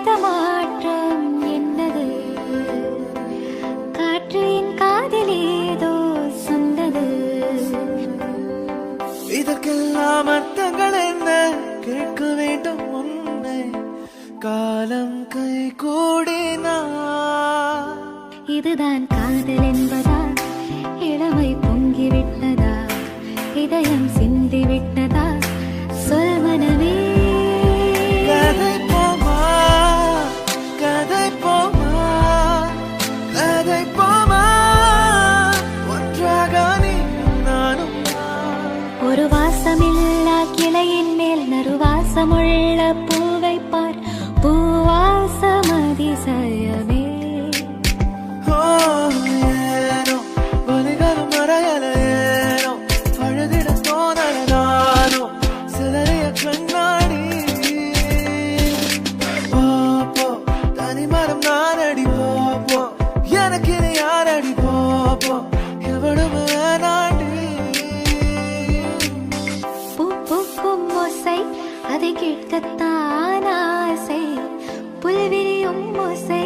தெரியாத மாற்றம் என்னது காற்றின் காதில் ஏதோ சொன்னது இதற்கெல்லாம் அர்த்தங்கள் என்ன கேட்க வேண்டும் உன்னை காலம் கை கூடினா இதுதான் காதல் என்பதா இளமை பொங்கிவிட்டதா இதயம் சிந்திவிட்டதா சொல் மனமே கதை போமா கதை போமா கதை போமா ஒன்றாக நீயும் நானும் ஒரு வாசமில்லா கிளையின் மேல் நறுவாசமுள்ள பூவை பார் பூவாசம் அதிசயமே ஏனோ வலிகளும் மறையல ஏனோ அழுதிட தோணல நானோ சிலரைய கண்ணாடி போப்போ தனிமரம் நானடி போப்போ எனக்கு இது யாரடி போப்போ எவளும் வேணாண்டி பூ பூக்கும் ஓசை அதை கேட்கத்தான் ஆசை புல்விரியும் ஓசை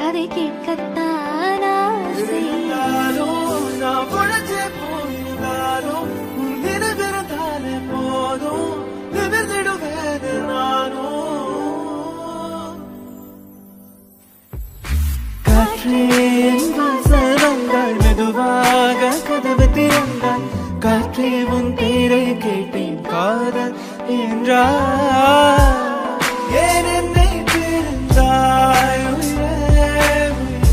அதை கேட்கத்தான் ஆசை நான் பொழைச்சே போயிருந்தாலும் உன் நினைவிருந்தாலே போதும் நிமிர்ந்திடுவேது நானும் காற்றே என்பால் செல்வங்கள் மெதுவாக கதவு திறந்தால் காற்றே உன் பேரை கேட்டேன் காதல் என்றார் ஏன் என்னை பிரிந்தாய் உயிரே உயிரே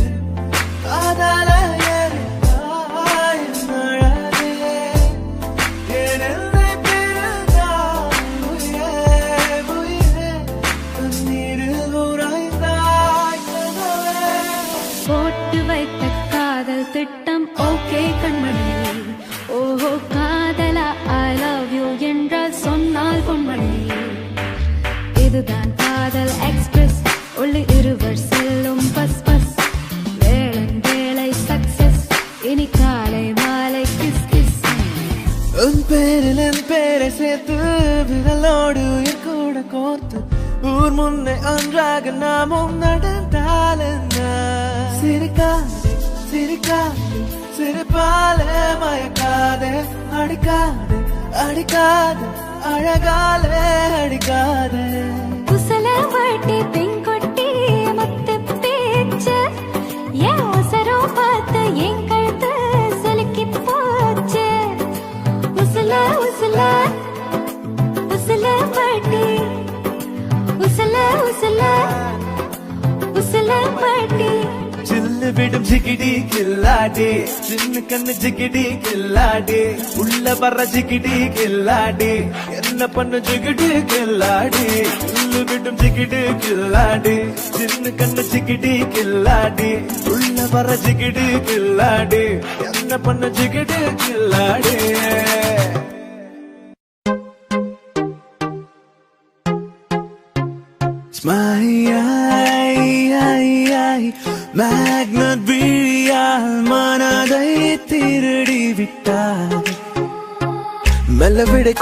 காதல எரிந்தாய் என் அழகே ஏன் என்னை பிரிந்தாய் உயிரே உயிரே கண்ணீரில் உறைந்தாய் கதவே போட்டு வைத்த காதல் திட்டம் ஓகே கண்மணி ஓஹோ காதலா ஐ லவ் யூ என்றால் சொன்னால் பொன்மணி இதுதான் காதல் எக்ஸ்பிரஸ் உள்ளே இருவர் செல்லும் பஸ் பஸ் வேளன் வேலை சக்சஸ் இனி காலை மாலை கிஸ் கிஸ் உன் பேரில் என் பேரை சேர்த்து விரலோடு உயிர் கூட கோர்த்து ஊர் முன்னே ஒன்றாக நாமும் நடந்தால் என்ன சிரிக்காதே சிரிக்காதே சிரிப்பாலே மயக்காதே அடிக்காதே அடிக்காதே அழகாலே அடிக்காதே குசல வாட்டி பெண்கொட்டி மொத்த பேச்சு ஏன் அவசரம் பார்த்து என் கழுத்து சொலுக்கி போச்சு உசல உசல உசல வாட்டி உசல உசல உசல வாட்டி சில்லு விடும் ஜிகிடி கில்லாடி சின்ன கண்ணு ஜிகிடி கில்லாடி உள்ள வர்ற ஜிகிடி கில்லாடி என்ன பண்ண ஜிகிடி கில்லாடி சில்லு விடும் ஜிகிடி கில்லாடி சின்ன கண்ணு ஜிகிடி கில்லாடி உள்ள வர்ற ஜிகிடி கில்லாடி என்ன பண்ண ஜிகிடி கில்லாடி மேக்னட் விழியால் மனதை திருடி விட்டார் மெல்ல விடை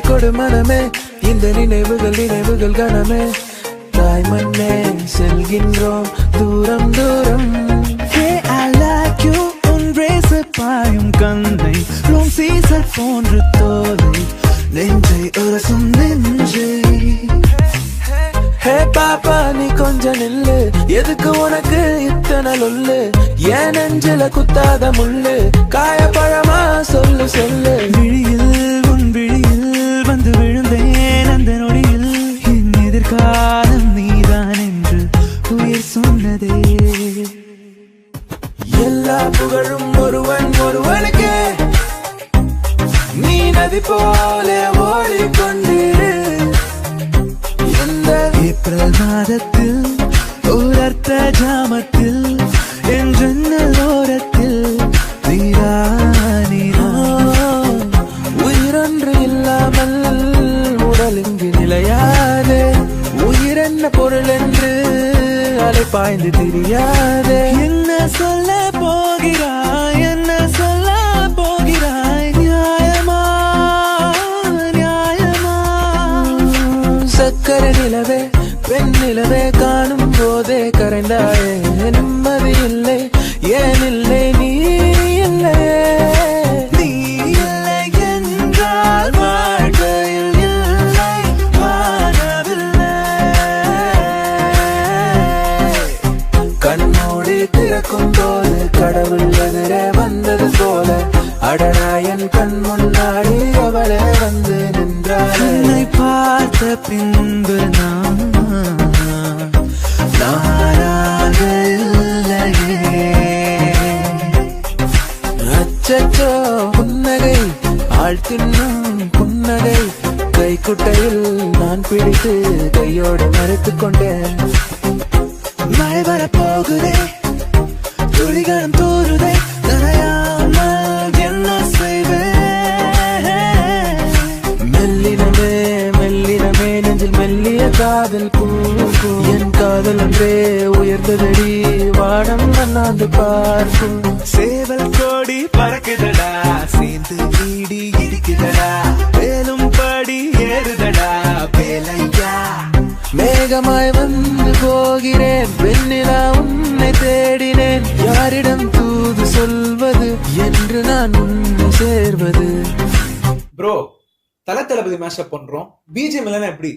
கொடு மனமே இந்த நினைவுகள் கனமே தாய் மண்ணே செல்கின்றோம் தூரம் தூரம் Hey, I like you உன் ரேசர் பாயும் கண்ணை ரோம் சீசர் போன்று தோலை நெஞ்சை உரசும் நெஞ்சை ஹே பாப்பா நீ கொஞ்சம் நில்லு எதுக்கு உனக்கு இத்தனை லொல்லு ஏன் நெஞ்சில குத்தாத முள்ளு காயப்பழமா சொல்லு சொல்லு விழியில் உன் விழியில் வந்து விழுந்தேன் அந்த நொடியில் என் எதிர்காலம் நீதான் என்று உயிர் சொன்னதே எல்லா புகழும் ஒருவனுக்கு நீ நதி போல ஓடிக்கொண்டிரு ஏப்ரல் மாதத்தில் ஓரத்த ஜாமத்தில் என்றோரத்தில் நீரா நீரா உயிரொன்று இல்லாமல் உடல் இங்கு நிலையாது உயிரென்ன பொருள் என்று அலைப்பாய்ந்து தெரியாது என்ன சொல்ல போகிறாய் என்ன சொல்ல போகிறாய் நியாயமா நியாயமா சக்கர நிலவே பெண் வெண்ணிலவே காணும் போதே கரைந்தாயே நிம்மதி இல்லை ஏன் இல்லை நீ இல்லை நீ இல்லை என்றால் வாழ்க்கையில் இல்லை வாழவில்லை கண்மூடி திறக்கும் போது கடவுள் எதிரே வந்தது போல அடராயன் கண் முன்னாடி அவளே வந்து நின்றாள் என்னை பார்த்த பின்பு நானாக இல்லையே அச்சச்சோ புன்னகை ஆள் தின்னும் புன்னகை கைக்குட்டையில் நான் பிடித்து கையோடு மறைத்துக் கொண்டேன் மழை வரப்போகுதே துளிகளும் தூருதே நனையாமல் என்ன செய்வேன் மெல்லினமே மெல்லினமே நெஞ்சில் மெல்லிய காதல் பூ என் காதல் ஒன்றே உயர்ந்ததடி வானம் அண்ணாந்து பார்க்கும் சேவல் கோடி பறக்குதடா சேர்ந்து இடி இடிக்குதடா மேலும் படி ஏறுதடா பேலையா மேகமாய் வந்து போகிறேன் வெண்ணிலா உன்னை தேடினேன் யாரிடம் தூது சொல்வது என்று நான் உன்னை சேர்வது ப்ரோ தல தளபதி மேஷப் பண்றோம் பிஜிஎம் இல்லைன்னா எப்படி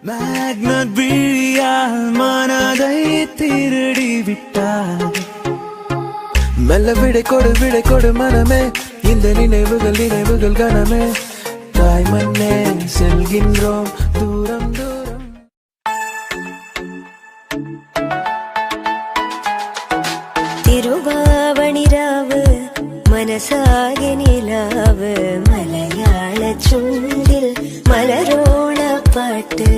மேக்னட் விழியால் மனதை திருடி விட்டார் மெல்ல விடை கொடு மனமே இந்த நினைவுகள் கனமே தாய் மண்ணே செல்கின்றோம் தூரம் தூரம் തിരുവാവണിരാവ് മനസാകെ നിലാവ് മലയാള ചുണ്ടിൽ മലരോണ പാട്ട്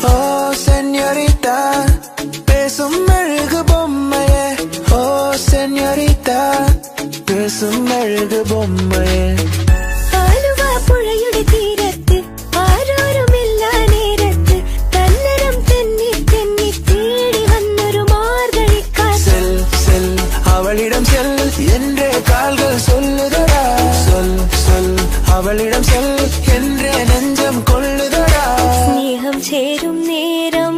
ஓ சென்யோரிட்டா பேசும் அழகு பொம்மையே ஓ சென்யோரிட்டா பேசும் அழகு பொம்மையே ആലുവ പുഴയുടെ തീരത്ത് ആരോരുമില്ല നേരത്ത് തന്നരം തെന്നി തെന്നി തേടി വന്നൊരു മാർഗഴിക്കാറ്റ് செல் செல் அவளிடம் செல் என்றே கால்கள் சொல்லுதடா சொல் அவளிடம் செல் என்றே நெஞ்சம் கொள்ளுதடா സ്നേഹം ചേരും നേരം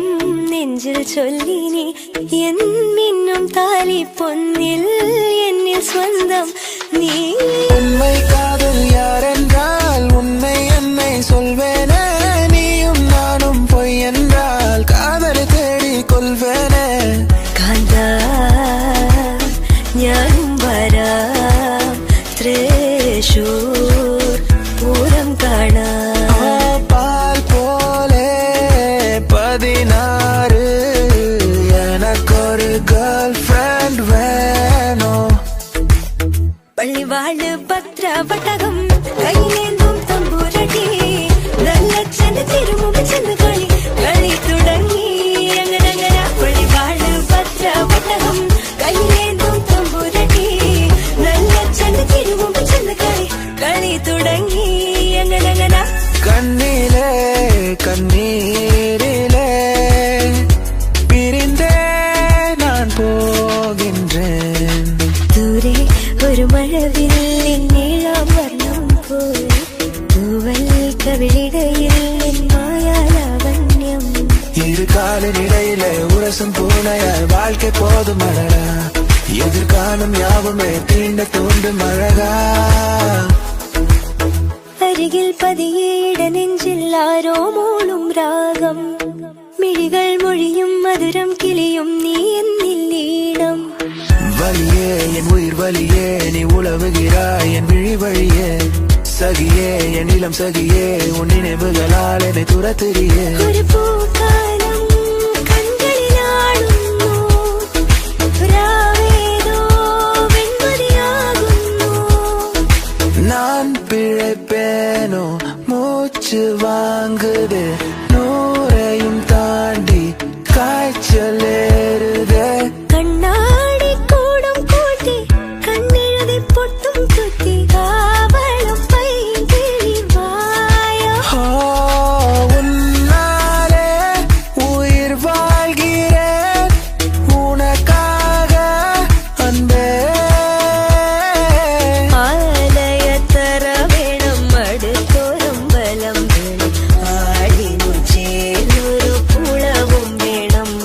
നെഞ്ചിൽ ചൊല്ലിനി എന്നിന്നും താലി പൊന്നിൽ എന്നിൽ സ്വന്തം നീ உண்மை காதல் யாரென்றால் உன்னை என்னை சொல்வேனே நீயும் நானும் பொய் என்றால் காதல் தேடி கொள்வேனே കാന്താ ഞാനും വരാം തൃശൂർ പൂരം കാണാം பால் போலே 16 எனக்கொரு கேர்ள் ஃப்ரெண்ட் வேணும் പള്ളിവാള് ഭദ്രവട്ടകം കൈയിലേന്തും തമ്പൂരടി നല്ല ചെന്ന് തിരുമുമ്പ് ചെന്ന് കളി തുടങ്ങി അങ്ങനെ പള്ളിവാള് ഭദ്രവട്ടകം കൈയിലേന്തും തമ്പൂരടി നല്ല ചെന്ന് തിരുമുമ്പ് ചെന്ന് കളി തുടങ്ങി അങ്ങനെ கண்ணிலே கண்ணீரிலே பிரிந்தே நான் போகின்றேன் ദൂരെ ഒരു മഴവില്ലിൻ നീളം വർണ്ണം പോലെ തൂവൽ കവിളിടയിൽ മായാലാവണ്യം இரு காலின் இடையிலே உரசும் பூனையாய் வாழ்க்கை போதும் அழகா எதிர்காலம் யாவுமே தீண்ட தூண்டும் அழகா അരികിൽ പതിയേട നെഞ്ചിൽ ആരോ മൂളും രാഗം മിഴികൾ മൊഴിയും മധുരം കിളിയും നീ എന്നില്ലീണം வலியே என் உயிர் வலியே நீ உலவுகிறாய் என் விழி வழியே சகியே என் இளம் சகியே உன் நினைவுகளால் என்னை துரத்துறியே ஒரு பூக்காலம் கண்களில் ஆடுமோ ராவேதோ வெண்மதியாகுமோ நான் பிழைப்பேனோ மூச்சு வாங்குது நூறையும் தாண்டி காய்ச்சல் ஏறுதே கண்ணாடி கூடும் கூட்டி கண்ணெழுதி பொட்டும் குத்தி காவலும் பைங்கிழிவாயோ உன்னாலே உயிர் வாழ்கிறேன் உனக்காக அன்பே ஆலய தர வேணும் அடுத்தோறும் பலம் வேணும் ஆடி முச்சேலொரு புலவும் வேணும்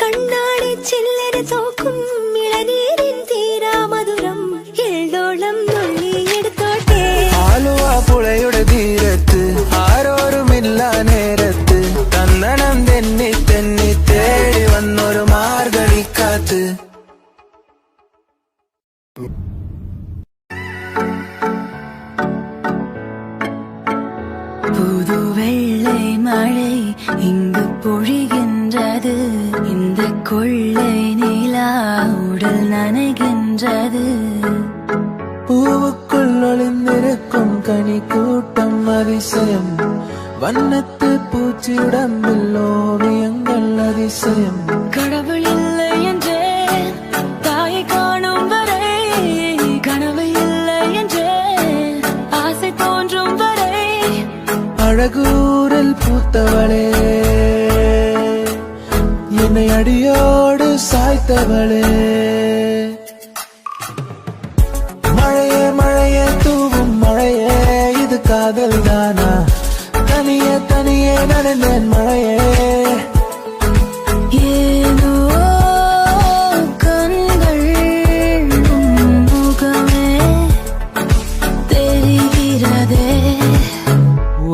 கண்ணாடி சில்லறை தோக்கும் இளநீரின் தீரா மதுரம் எல்லோளம் நொள்ளி எடுத்தோட்டே ആലുവ പുഴയുടെ തീരത്ത് ആരോരുമില്ല നേരത്ത് തന്നണം തെന്നി തെന്നി തേടി വന്നൊരു മാർഗഴിക്കാത്ത് புது வெள்ளை மழை இங்கு பொழிகின்றது இந்த கொள்ளை நிலா உடல் நனைகின்றது பூவுக்குள் ஒளிந்திருக்கும் கனி கூட்டம் அதிசயம் வண்ணத்து பூச்சி உடம்பில் ஓவியங்கள் அதிசயம் கடவுள் இல்லை என்றே தாயை காணும் வரை கனவு இல்லை என்றே ஆசை தோன்றும் வரை அழகூரில் பூத்தவளே என்னை அடியோடு சாய்த்தவளே மழையே மழையே தூவும் மழையே இது காதல் தானா தனியே தனியே நனைந்தேன் மழையே ஏனோ கண்கள் உன் முகமே தெரிகிறதே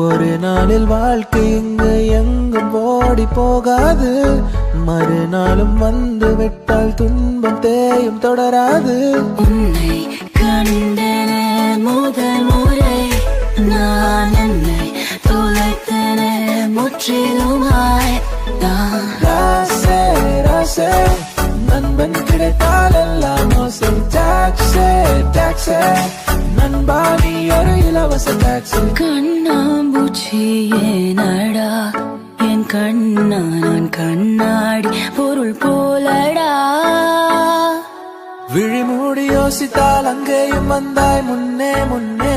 ஒரு நாளில் வாழ்க்கை இங்கு எங்கும் ஓடி போகாது மறுநாளும் வந்து விட்டால் துன்பம் தேயும் தொடராது உன்னை கண்டன முதல் முறை நான் என்னை தொலைத்தன முற்றிலுமாய் நான் ராசே ராசே நண்பன் கிடைத்தால் எல்லாம் மோசம் டாக்ஸே டாக்ஸே நண்பா நீ ஒரு இலவச டாக்ஸி கண்ணாம்பூச்சி ஏனடா என் கண்ணா நான் கண்ணாடி பொருள் போலடா விழிமூடி யோசித்தால் அங்கேயும் வந்தாய் முன்னே முன்னே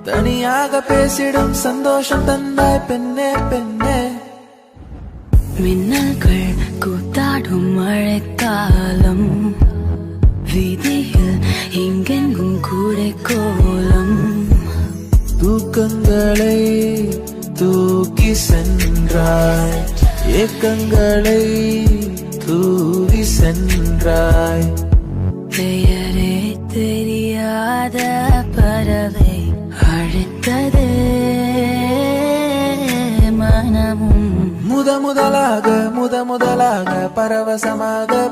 தனியாக பேசிடும் சந்தோஷம் தந்தாய் பெண்ணே பெண்ணே மின்னல்கள் கூத்தாடும் மழைக்காலம் வீதியில் எங்கெங்கும் கூடை கோலம் தூக்கங்களை தூக்கி சென்றாய் ஏக்கங்களை தூவி சென்றாய் பெயரே தெரியாத பறவை அழைத்தது மனமும் முதலாக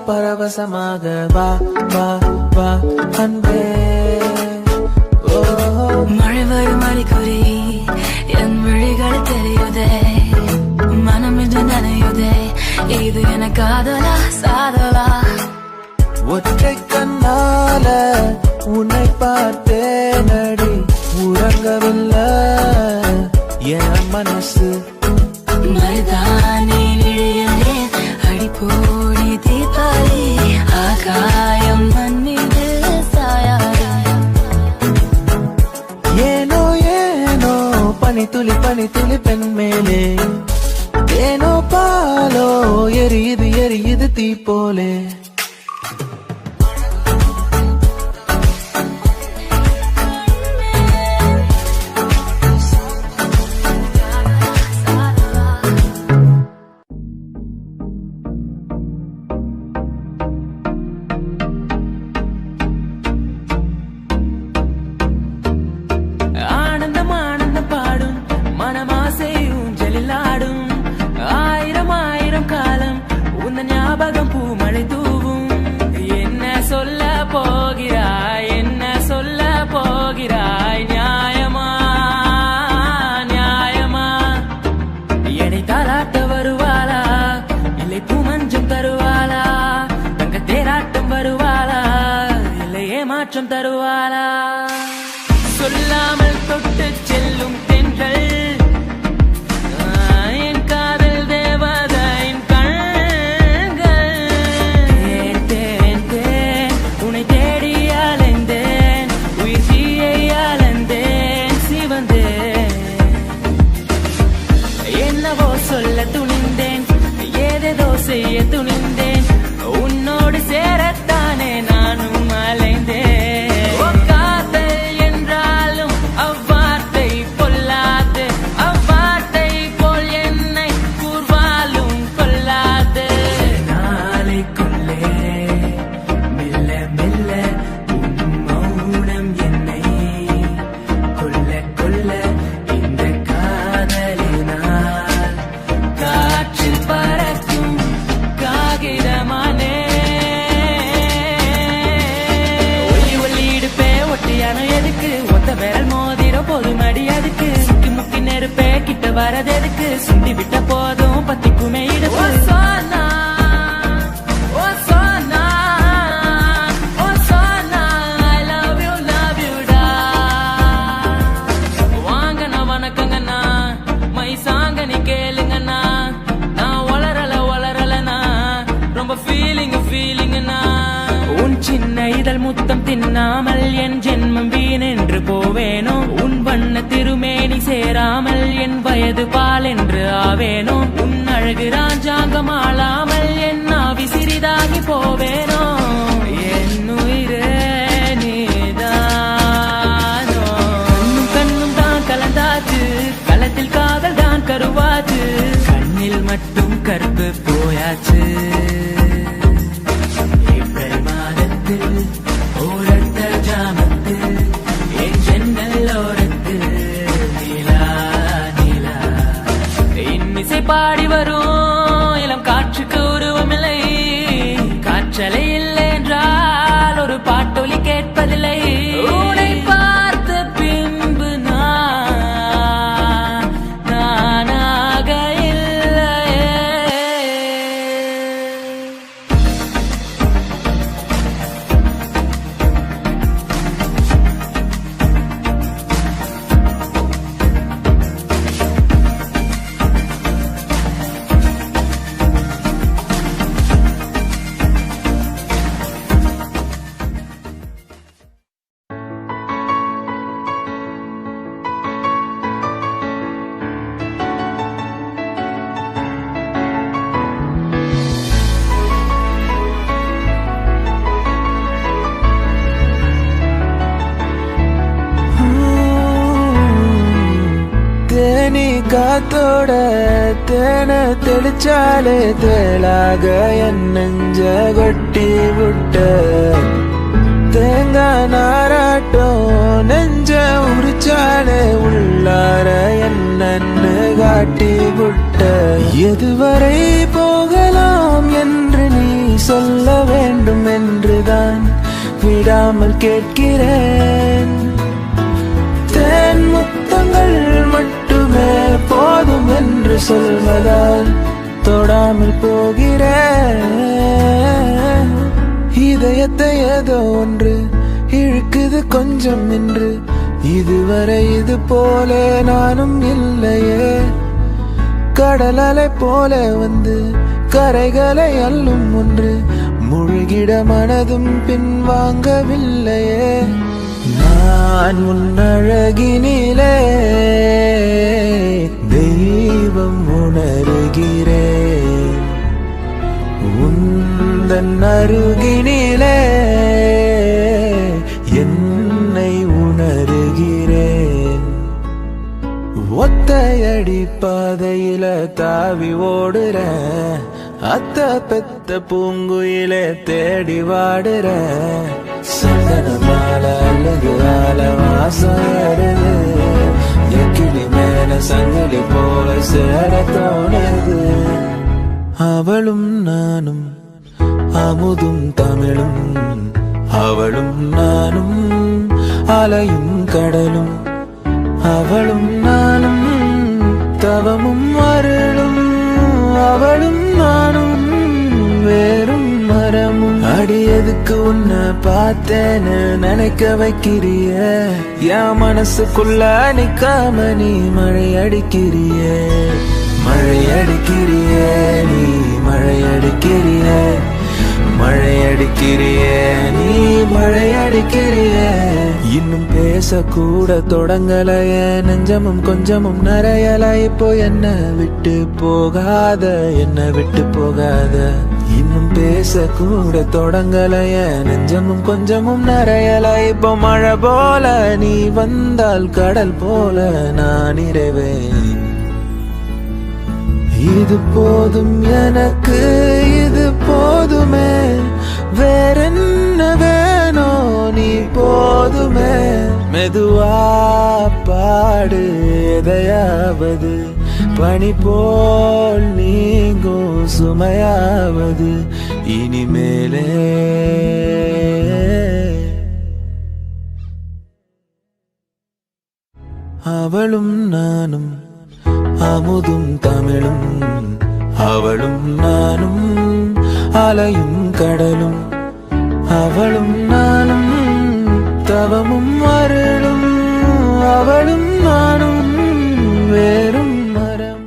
பரவசமாக வா வா வா அன்பே ஓ மழை வரும் அறிகுறி என் விழிகள் தெரியுதே மனம் என்று நனையுதே இது என காதலா சாதலா ஒற்றை கண்ணால உன்னை பார்த்தேனடி உறங்கவில்லை என் மனசு மருதானி விழியிலே அடிப்போடி தீபாவளி ஆகாயம் மண் மீது சாயாது ஏனோ ஏனோ பனி துளி பெண் மேலே ஏனோ பாலோ எரியுது தீ போலே ஆயிரம் காலம் உந்த ஞாபகம் பூமழை தூவும் ஏமாற்றம் தருவாளா சொல்லாமல் தொட்டு செல்லும் தென்றல் என் காதல் தேவதையின் கண்கள் தேன் தேன் உன்னை தேடி அலைந்தேன் உயிர் தீயை அலைந்தேன் சிவந்தேன் என்னவோ சொல்ல துணிந்தேன் ஏதேதோ செய்ய துணிந்தேன் உன்னோடு சேரத்தானே நானும் அலைந்தேன் காதல் என்றாலும் அவ்வார்த்தை பொல்லாது அவ்வார்த்தை போல் என்னை கூர்வாலும் கொல்லாது நாளைக்குள்ளே மெல்ல மெல்ல உன் மௌனம் என்னை கொல்ல கொல்ல இந்த காதலினால் காற்றில் பறக்கும் காகிதமானே ஒல்லி ஒல்லி இடுப்பே ஒட்டியானோ எதுக்கு ஒத்த விரல் மோதிரம் போதும் அடி அதுக்கு சுக்கி முக்கி நெருப்பே கிட்ட வரது எதுக்கு சுண்டி விட்ட போதும் பத்திக்குமே இடுப்பு சோனா ஓ சோனா ஓ சோனா I love you டா வாங்கண்ணா வணக்கங்கண்ணா மை சாங்க நீ கேளுங்கண்ணா நான் வளரலண்ணா ரொம்ப ஃபீலிங்னா உன் சின்ன இதழ் முத்தம் தின்னாமல் என் ஜென்மம் வீணென்று போவேனோ உன் வண்ண திருமேனி சேராமல் என் வயது பால் என்று ஆவேனோ உன் அழகு ராஜாங்கம் ஆளாமல் என் ஆவி சிறிதாகி போவேனோ என் உயிரே நீதானோ கண்ணும் தான் கலந்தாச்சு களத்தில் காதல் தான் கருவாச்சு கண்ணில் மட்டும் கருப்பு போயாச்சு ஏப்ரல் மாதத்தில் ஓரத்த ஜாமத்தில் என் ஜன்னல் ஓரத்தில் நிலா நிலா இன்னிசை பாடி வரும் இளம் காற்றுக்கு உருவமில்லை காற்றலை இல்லை என்றால் ஒரு பாட்டொலி கேட்பதில்லை உன்னை பார்த்த பின்பு நானாக இல்லையே தேனி காத்தோட தேன தெளிச்சாலே தேளாக என் நெஞ்ச கொட்டி விட்ட தேங்காய் நாராட்டம் நெஞ்ச உரிச்சாலே உள்ளார என்னன்னு காட்டி விட்ட எதுவரை போகலாம் என்று நீ சொல்ல வேண்டும் என்றுதான் விடாமல் கேட்கிறேன் தேன் முத்தங்கள் மட்டுமே போதும் என்று சொல்வதால் தொடாமல் போகிறேன் இதயத்தை ஏதோ ஒன்று இழுக்குது கொஞ்சம் என்று இதுவரை இது போல நானும் இல்லையே கடல் அலை போல வந்து கரைகளை அள்ளும் ஒன்று முழுகிட மனதும் பின்வாங்கவில்லையே நான் உன்னழகினிலே தெய்வம் உணர்கிறேன் உந்தன் அருகினிலே என்னை உணர்கிறேன் ஒத்தையடி பாதையில தாவி ஓடுறேன் அத்த பெத்த பூங்குயிலே தேடி வாடுறேன் சந்தன மாலை அல்லது ஆல வாசம் ஏறுது என் கிளி மேல சங்கிலி போல சேர தோணுது அவளும் நானும் அமுதும் தமிழும் அவளும் நானும் அலையும் கடலும் அவளும் நானும் தவமும் அருளும் அவளும் நானும் வேறும் மரமும் அடி எதுக்கு உன்னை பார்த்தேன்னு நினைக்க வைக்கிறிய என் மனசுக்குள்ள நிக்காம நீ மழை அடிக்கிறிய மழை அடிக்கிறிய நீ மழை அடிக்கிறிய மழை அடிக்கிறிய நீ மழை அடிக்கிறிய இன்னும் பேசக்கூட தொடங்கலைய நெஞ்சமும் கொஞ்சமும் நிறையல இப்போ என்ன விட்டு போகாத என்ன விட்டு போகாத இன்னும் பேசக்கூட தொடங்கலைய நெஞ்சமும் கொஞ்சமும் நிறையல இப்போ மழை போல நீ வந்தால் கடல் போல நான் நிறைவேன் இது போதும் எனக்கு இது போதுமே வேறென்ன வேணும் நீ போதுமே மெதுவா பாடு எதையாவது பனி போல் நீங்கும் சுமையாவது இனிமேலே அவளும் நானும் அமுதும் தமிழும் அவளும் நானும் அலையும் கடலும் அவளும் நானும் தவமும் அருளும் அவளும் நானும் வேறும் மரம்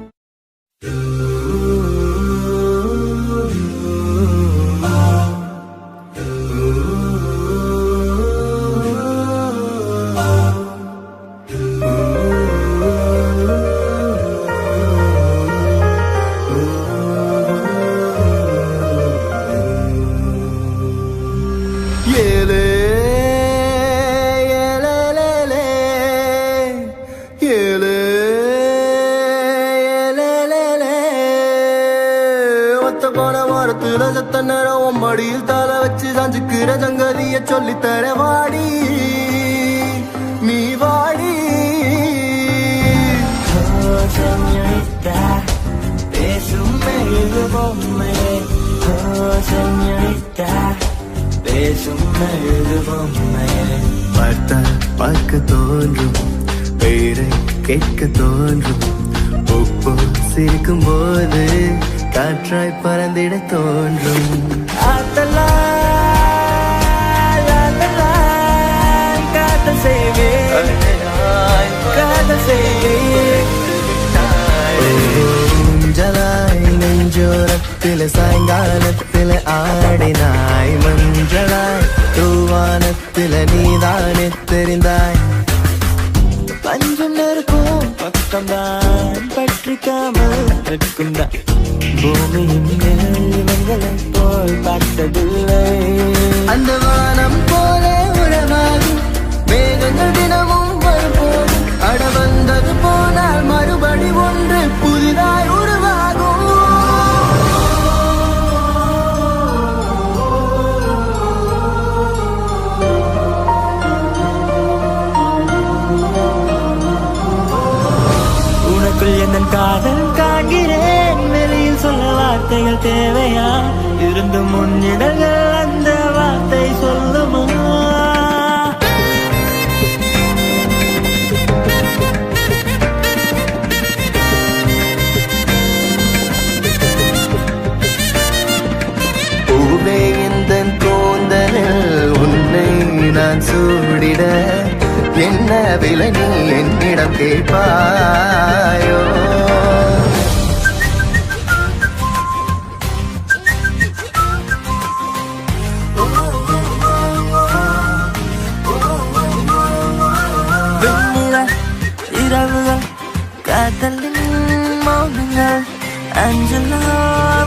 மடியில் தல வச்சு சாஞ்சுக்கிற சங்கதிய சொல்லி தர வாடி நீ வாடி பேசும் பேசும் பார்த்தால் பார்க்க தோன்றும் பெயரை கேட்க தோன்றும் உப்பு சிரிக்கும் போது காற்றாய் பறந்திட தோன்றும் காதல் செய்வேன் நெஞ்சோரத்தில சாயங்காலத்தில ஆடினாய் மஞ்சளாய் தூவானத்தில நீதானே தெரிந்தாய் பஞ்சம் நெருக்கும் பக்கம்தான் பற்றிக்காமல் இருக்குந்தான் பூமியின் இவங்களை போல் பார்த்ததில்லை அந்த வானம் போல உறவாகும் மேகங்கள் தினமும் வரும்போதும் அட வந்தது போனால் மறுபடி ஒன்று புதிதாய் உருவாகும் உனக்குள் என் காதல் காண்கிறேன் வெளியில் சொல்ல வார்த்தைகள் தேவையா இருந்து முன்னிடங்கள் அந்த வார்த்தை சொல்லுமா பூவே இந்த கூந்தலில் உன்னை நான் சூடிட என்ன விலை நீ என்னிடம் கேட்பாயோ இரவுகள் காதலின் மௌனங்கள் அஞ்சலோ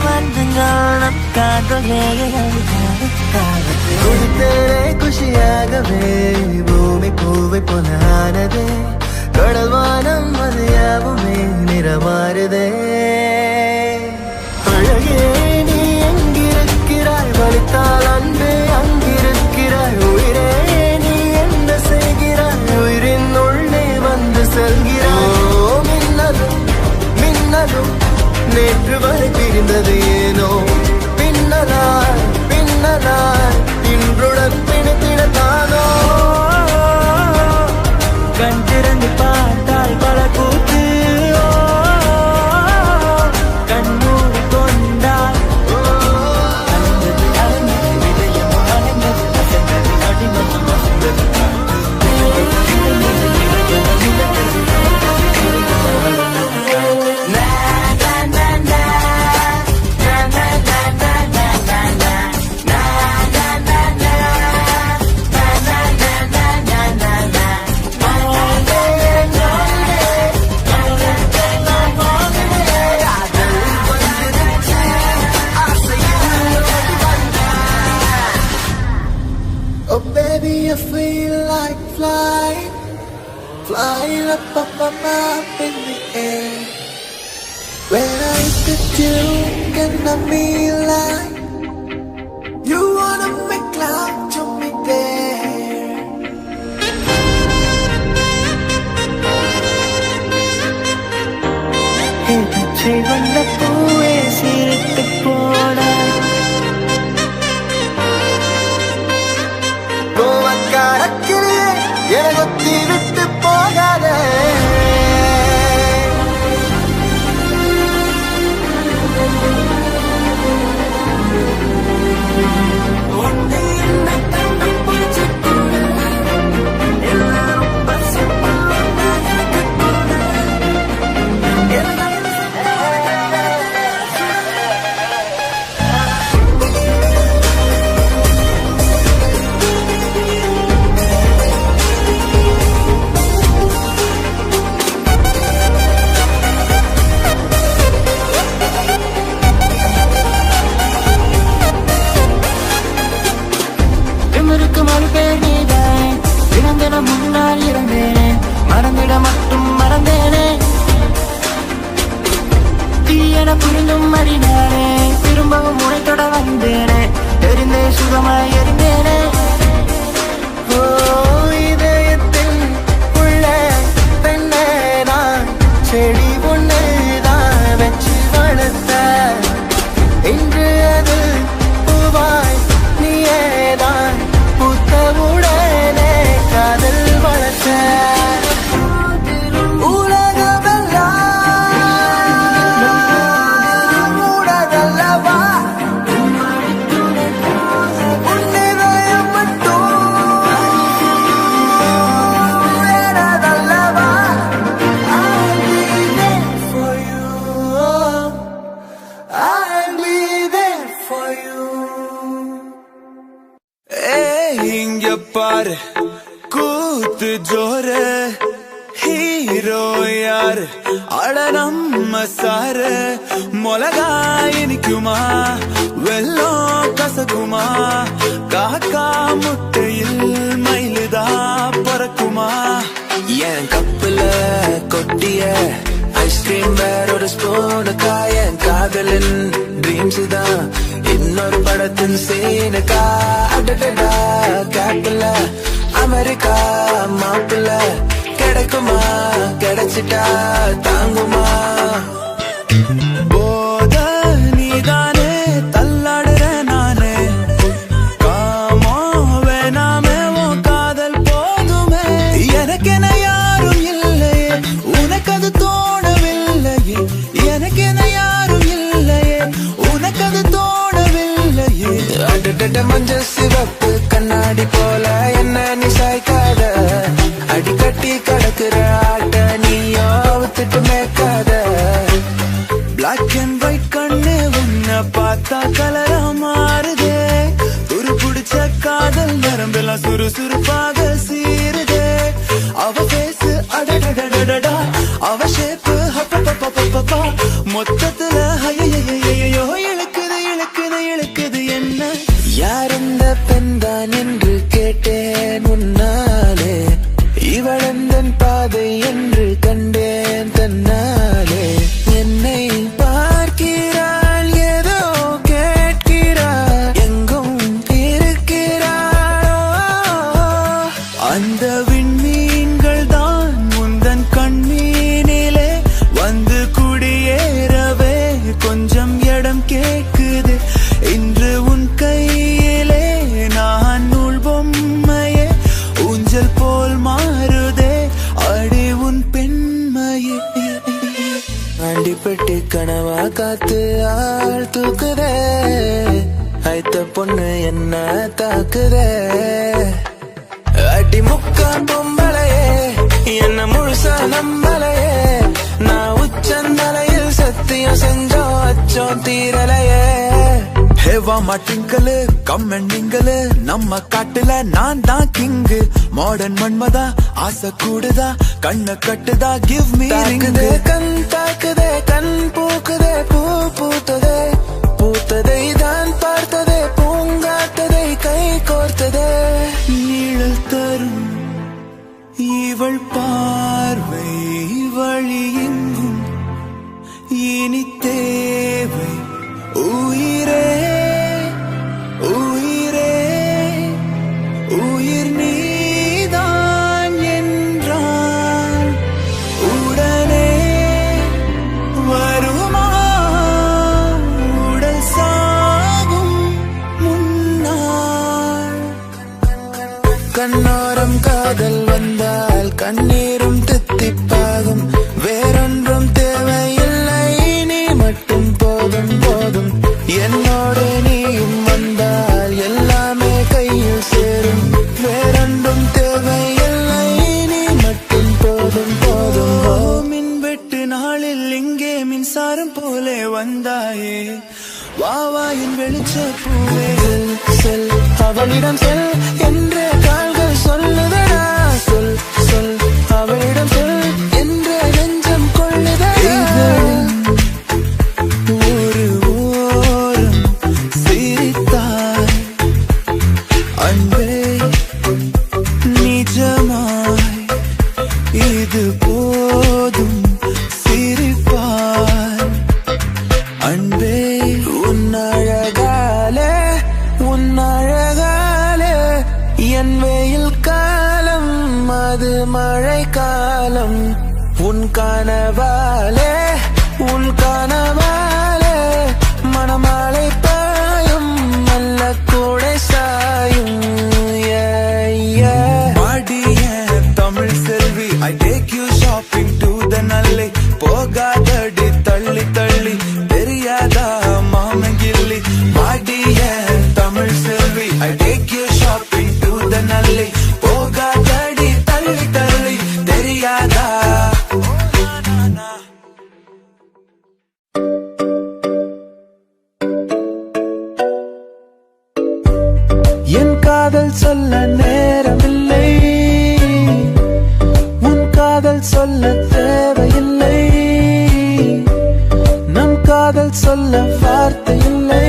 வந்துங்கள் நம் காதலே குஷியாகவே பூமி பூவை போனானதே கடல் வானம் அது யாவுமே நிறமாறுதே அழகே நீ எங்கிருக்கிறாய் வலித்தால் அன்பே அங்கிருக்கிறாய் உயிரே நீ என்ன செய்கிறாய் உயிரின் உள்ளே வந்து செல்கிறாய் மின்னலும் மின்னலும் நேற்று வரை பிரிந்தது ஏனோ பின்னலாய் பின்னலாய் இன்றுடன் பிணைத்திடத்தானோ கண் திறந்து பார்த்தால் பல கூத்து கண்ணூர் கொண்டால் அலைந்தது அலைந்தது இதயம் up in the air. When I look at you, can I feel like you wanna make love to me there? பச்சை வந்த பூவே சிரித்து போட கோவக்காரக்கிலே எனகொத்தி விட்டு போகாதே. முன்னால் இருந்தேனே மறந்திட மட்டும் மறந்தேனே தீயன புரிந்தும் அறிந்தானே திரும்பவும் உனைத்தொட வந்தேனே தெரிந்தே சுகமாய் எறிந்தேனே. ஓ இதயத்தில் உள்ள பெண்ணே நான் செடி பொண்ணு தான் வச்சு வளர்த்த இன்று அது பூவாய் நீயேதான் புத்தவுடனே காதல் வளர்த்த உலகமெல்லாம் உனதல்லவா உன்னிதயம் மட்டும் எனதல்லவா. I'll be there for you, I'll be there for you. இங்க பாரு கூத்து ஜோரு ஹீரோ யாரு அட நம்ம சாரு மொளகா இனிக்குமா வெள்ளம் கசக்குமா காக்கா முட்டையில் மயிலுதா பறக்குமா என் கப்புல கொட்டிய ஐஸ்கிரீம் வேற ஒரு ஸ்பூனுக்கா என் காதலின் ட்ரீம்ஸ் தான் இன்னொரு படத்தின் சீனுக்கா அடடா கேப்பில அமெரிக்கா மாப்பிள்ள கிடைக்குமா கிடைச்சிட்டா தாங்குமா. போத நீதானே தள்ளாடுற நானே காமோ வேணாமே உன் காதல் போதுமே எனக்கென யாரும் இல்லையே உனக்கு அது தோணவில்லையே எனக்கென யாரும் இல்லையே உனக்கு அது தோணவில்லையே. அடடட மஞ்சள் சிவப்பு கண்ணாடி போல என்ன நீ சாய்க்காத அடிக்கட்டி கடக்குற ஆட்ட நீயோ வித்துட்டு மேக்காத. பிளாக் அண்ட் ஒயிட் கண்ணு உன்னை பார்த்தா கலரா மாறுதே துரு பிடிச்ச காதல் நரம்பெல்லாம் சுறுசுறுப்பாக சீருதே அவ பேசு அடடடடடா அவ ஷேப்பு ஹப்பப்பப்பப்பப்பா மொத்தத்துல ஐயையோ இழுக்குது இழுக்குது இழுக்குது என்ன. யார் இந்த பெண்தான் என்று கேட்டேன் உன்னாலே இவளந்தன் பாதை என்று கண்டேன் தன்னாலே என்னை பார்க்கிறாள் ஏதோ கேட்கிறாள் எங்கும் இருக்கிறாளோ அந்த விண்மீன்கள் தான் முந்தன் கண்மீனிலே வந்து குடியேறவே கொஞ்சம் இடம் கேக்குது இன்று உன் கையிலே நான் நூல் பொம்மையே ஊஞ்சல் போல் மாறுதே அடி உன் பெண்மையே. அண்டிப்பட்டு கனவா காத்து ஆள் தூக்குதே ஐத்த பொண்ணு என்ன தாக்குதே அடி முக்கா பொம்பளையே என்ன முழுசா நம்பலையே நான் உச்சந்தலையில் சத்தியம் செஞ்சோம் அச்சோம் தீரலையே. ஹேவா மாட்டிங்கலு கம்மெண்டிங்கலு நம்ம காட்டுல நான் தான் கிங்கு மாடர்ன் மன்மதா ஆசை கூடுதா கண்ண கட்டுதா கிவ் மீ தாக்குதே கண் தாக்குதே கண் பூக்குதே பூ பூத்ததே பூத்ததை தான் பார்த்ததே பூங்காத்ததை கை கோர்த்ததே. நீழல் தரும் இவள் பார்வை வாரம் போலே வந்தாயே வாவாயின் வெளிச்ச பூவே செல் அவளிடம் செல் என்ற கால்கள் சொல்லுதடா சொல் சொல் அவளிடம் செல் என்ற நெஞ்சம் கொள்ளுதடா ஒரு ஓரம் சிரித்தாய் அன்பே நிஜமாய் இது போதும் சிரிப்பாய் அன்பே உன்னழகாலே என் வெயில் காலம் அது மழை காலம் உன் கனவாலே மணமாலை பாயும் நல்ல கூடை சாயும் தமிழ் செல்வி I take you shopping to the நல்லை போகாதடி தள்ளி தள்ளி தெரியாதா மாமங்கில்லி மாடிய தமிழ் செல்வி I take you shopping to the நல்லை போகாதடி தள்ளி தள்ளி தெரியாதா என் காதல் சொல்ல நேரமில்லை உன் காதல் சொல்ல தேவையில்லை நம் காதல் சொல்ல வார்த்தை இல்லை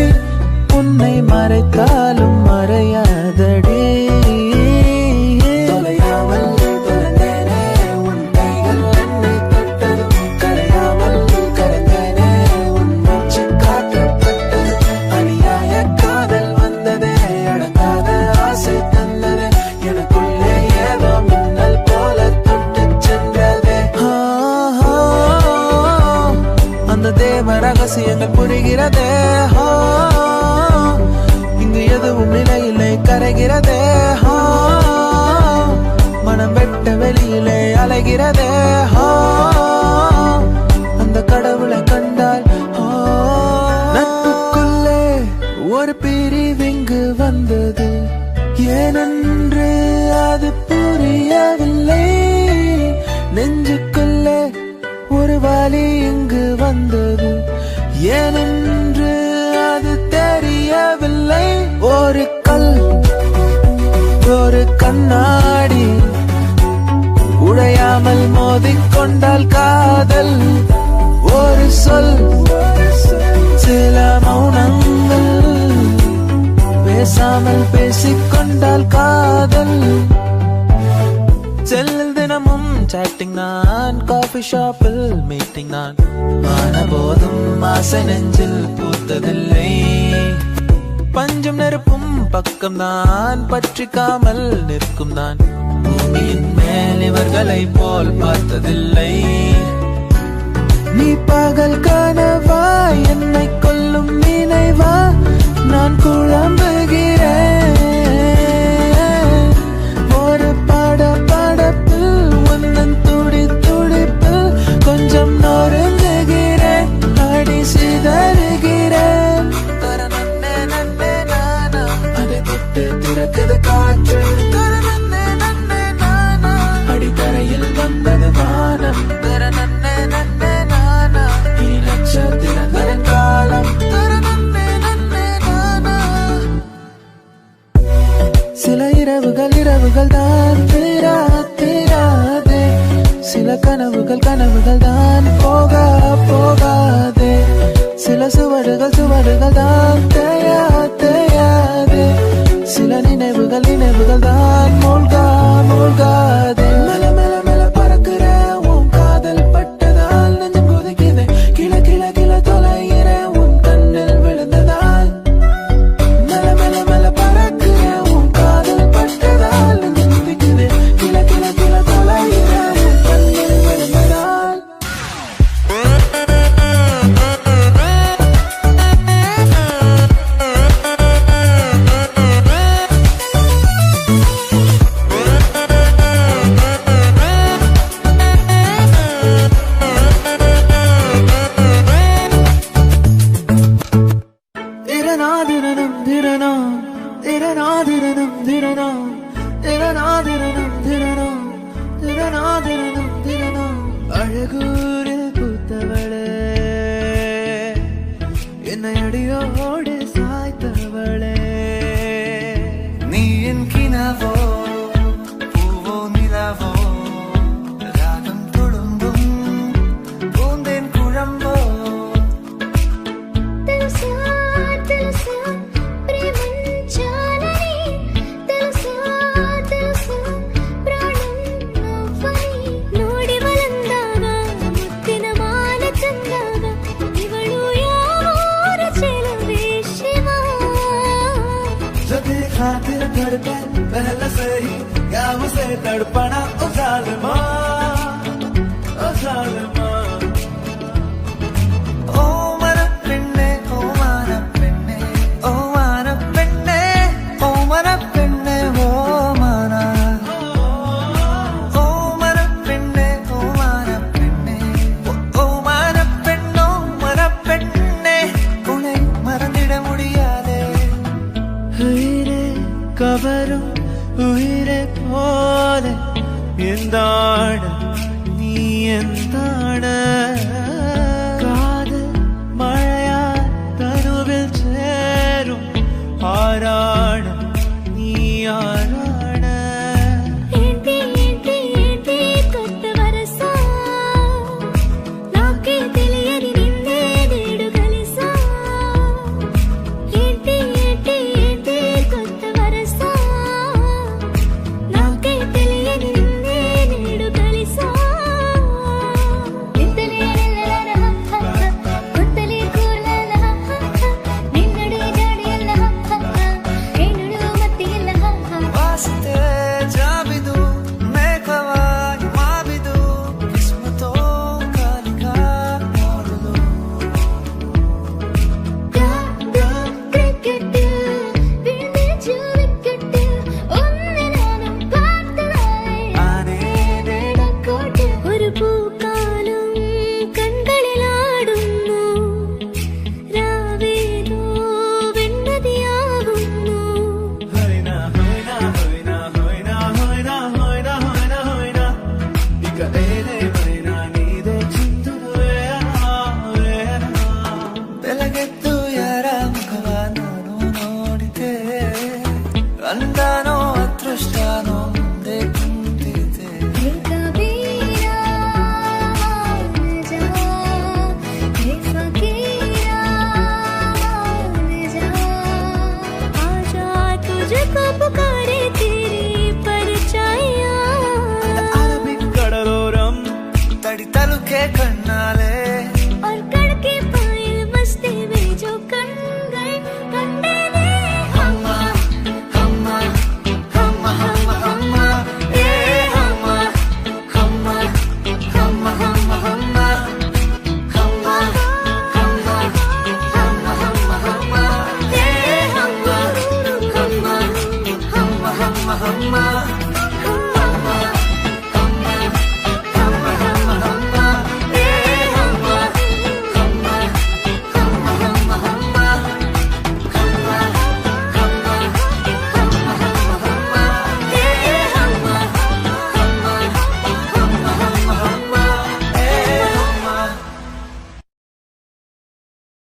உன்னை மறைத்தாலும் மறையாதடி தொலையாமல் தொலைந்தேனே உன் கைகள் என்னை தொட்டதும் கரையாமல் கரைந்தேனே உன் மூச்சு காற்றப்பட்டது அநியாய காதல் வந்ததே அடங்காத ஆசை தந்ததே எனக்குள்ளே ஏதோ மின்னல் போல தொட்டு சென்றதே அந்த தேவ ரகசியங்கள் புரிகிறதே இங்கு எதுவும் நிலையிலே கரைகிறதே மனம் வெட்ட வெளியிலே அலைகிறதே அந்த கடவுளை கண்டால் நட்புக்குள்ளே ஒரு பிரிவிங்கு வந்தது ஏனென்று அது புரியவில்லை நெஞ்சுக்குள்ளே ஒரு வலி இங்கு வந்தது ஏனென்று அது தெரியவில்லை ஒரு கல் ஒரு கண்ணாடி உடையாமல் மோதிக்கொண்டால் காதல் ஒரு சொல் சில மௌனங்கள் பேசாமல் பேசிக்கொண்டால் காதல் செல்லில் தினமும் சாட்டிங் நான் காஃபி ஷாப்பில் மீட்டிங் நான் ஆன போதும் ஆசை நெஞ்சில் பூத்ததில்லை பஞ்சும் நெருப்பும் பக்கம் நான் பற்றிக்காமல் நிற்கும் நான் பூமியின் மேல் இவர்களை போல் பார்த்ததில்லை நீ பகல் கனவா என்னை கொல்லும் நினைவா நான் குழம்புகிறேன் ஒரு படப்பில் உன்னன் துடி துடிப்பில் கொஞ்சம் நொறுங்குகிறேன் அடி சிதறுகிறேன் தரநன்னே நன்னே நானா அதை தொட்டு திறக்குது காற்று தரநன்னே நன்னே நானா அடித்தரையில் வந்தது வானம் தரநன்னே நன்னே நானா இனி நட்சத்திரங்களின் காலம் தரநன்னே நன்னே நானா சில இரவுகள் தான் தீராதே சில கனவுகள் தான் போகாதே சில சுவடுகள் தான் தேயாதே சில நினைவுகள் தான் மூழ்காதே மெல்ல மெல்ல மெல்ல பறக்கிற உன் காதல் பட்டதால் நெஞ்சம் கொதிக்குது கிள தொலைகிற உன் கண்ணில் விழுந்ததால் மெல்ல மெல்ல மெல்ல பறக்கிற உன் காதல் பட்டதால் நெஞ்சம் கொதிக்குது கிள தொலைகிற உன் கண்ணில் விழுந்ததால் அழகூரில் பூத்தவளே என்னை அடியோடு சாய்த்தவளே நீ என் கினாவோ பூவோ நிலாவோ ராகம் தொடும்பும் பூந்தேன் குழம்போ తెలుసా తెలుసా ప్రేమించాలని తెలుసా తెలుసా ప్రాణం నువ్వని ನೋಡಿ ಮಲಂದಾಗ ಮುತ್ತಿನ ಮಾಲ ಚಂದಾಗ ಇವಳು ಯಾರ ಚೆಲುವೆ ಶಿವ जब ये खातिर धड़के पहले से ही क्या उसे तड़पना ओ जालिमा ओ जालिमा ഓ മനപ്പെണ്ണേ ഓ മനപ്പെണ്ണേ ഓ മനപ്പെണ്ണേ ഓ മനപ്പെണ്ണേ ഓ മന ഓ മനപ്പെണ്ണേ ഓ മനപ്പെണ്ണേ ഓ മനപ്പെണ്ണോ മനപ്പെണ്ണേ ഉണை மறந்திட முடியாதே உயிரே கவரும் உயிரை போல எந்தாட நீ எந்தாட காதல் மழையா தருவில் சேரும் ஆராட நீ ஆராட ఏంటి ఏంటి ఏంటి కొత్త వరస నాకే తెలియని నిన్నే నేడు కలిసా ఏంటి ఏంటి ఏంటి కొత్త వరస నాకే తెలియని నిన్నే నేడు కలిసా నిద్దలే నెల్లల కొత్తలే కూర్లల నిన్నడు జాడియల్ల ఏనుడు మత్తియల్ల ವಾಸ್ತೆ ಜಾಬಿದು ಮೇಘವಾಗಿ ಮಾವಿದು ಕಿಸ್ಮತೋ ಕಾಲಿಕಾ ನೋಡುದು ക്രിക്കറ്റ് വിഴുന്നിച്ചു വിക്കറ്റ് ഒന്ന് നാനും പാർത്തതായി ആനേടക്കോട്ട് ഒരു പൂക്കാലം കൺകളിലാടുന്നു രാവേതോ വെണ്ണതിയാകുന്നു ഹൊയ്ന ഹൊയ്ന ഹൊയ്ന ഹൊയ്ന ഹൊയ്ന ഹൊയ്ന ഹൊയ്ന ഹൊയ്ന ഇക ഏനെ ഹൊയ്ന നീതെ ചിന്തവേന ಬೆಳಗೆದ್ದು ಯಾರ ಮುಖವ ನಾನು ನೋಡಿದೆ ಅಂದಾನೋ ಅದೃಷ್ಟನೋ ಮುಂದೆ ಕುಂತಿದೆ कबीरा जा हे फकीरा जा आजा तुझको पुकारे तेरी परछाइयां അറബിക്കടലോരം ತಡಿ ತಲುಕೆ ಕಣ್ಣಾಲೆ